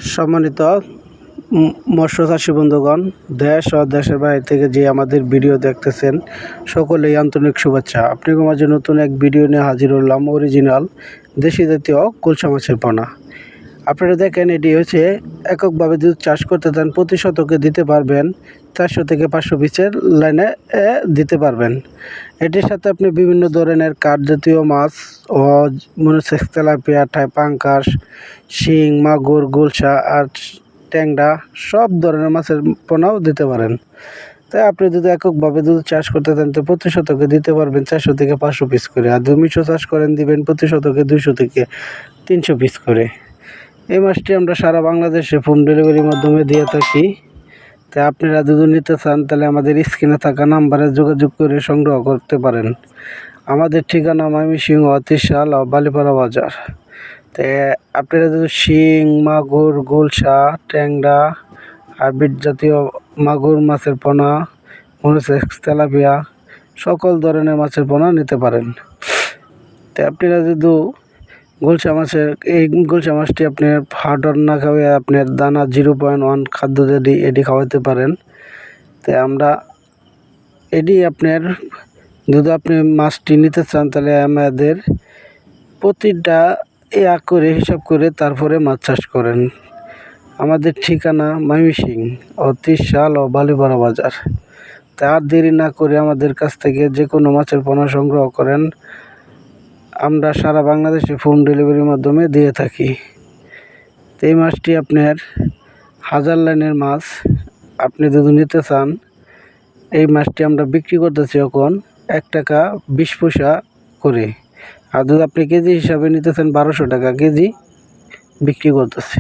সম্মানিত মৎস্য চাষী বন্ধুগণ, দেশ ও দেশের বাইরে থেকে যে আমাদের ভিডিও দেখতেছেন সকলেই আন্তরিক শুভেচ্ছা। আপনাদের মাঝে নতুন এক ভিডিও নিয়ে হাজির হলাম। অরিজিনাল দেশি জাতীয় গুলশা মাছের পোনা। আপনারা দেখেন, এটি হচ্ছে এককভাবে যদি চাষ করতে চান প্রতি শতকে দিতে পারবেন 400 থেকে 500 পিসের লাইনে দিতে পারবেন। এটির সাথে আপনি বিভিন্ন ধরনের কাঠ জাতীয় মাছ ও মনোসেক্স, তেলাপিয়া, পাঙ্কাস, শিং, মাগুর, গুলশা আর ট্যাংরা সব ধরনের মাছের পোনাও দিতে পারেন। তাই আপনি যদি এককভাবে যদি চাষ করতে চান তো প্রতি শতকে দিতে পারবেন 400 থেকে 500 পিস করে। আর জমিশো চাষ করেন দিবেন প্রতি শতকে 200 থেকে 300 পিস করে। এই মাছটি আমরা সারা বাংলাদেশে হোম ডেলিভারির মাধ্যমে দিয়ে থাকি। তাই আপনারা যদি নিতে চান তাহলে আমাদের স্ক্রিনে থাকা নাম্বারে যোগাযোগ করে সংগ্রহ করতে পারেন। আমাদের ঠিকানা ময়মনসিংহ, ত্রিশাল ও বালিপাড়া বাজার। তো আপনারা যদি শিং, মাগুর, গুলশা, ট্যাংরা আর বিট জাতীয় মাগুর মাছের পোনা, মনোসেক্স, তেলাপিয়া সকল ধরনের মাছের পোনা নিতে পারেন। তো আপনারা যদি এই গুলশা মাছটি আপনার ফাউডার না খাওয়াই আপনার দানা 0.1 খাদ্য যদি এটি খাওয়াতে পারেন। তাই আমরা এটি আপনার যদি আপনি মাছটি নিতে চান তাহলে আমাদের প্রতিটা করে হিসাব করে তারপরে মাছ চাষ করেন। আমাদের ঠিকানা ময়মনসিংহ ও ত্রিশাল ও বালিপাড়া বাজার। তাই আর দেরি না করে আমাদের কাছ থেকে যে কোনো মাছের পোনা সংগ্রহ করেন। আমরা সারা বাংলাদেশে হোম ডেলিভারির মাধ্যমে দিয়ে থাকি। তো এই মাছটি আপনার 1000 লাইনের মাছ। আপনি যদি নিতে চান এই মাছটি আমরা বিক্রি করতেছি এখন 1 টাকা 20 পয়সা করে। আর যদি আপনি কেজি হিসাবে নিতে চান 1200 টাকা কেজি বিক্রি করতেছি।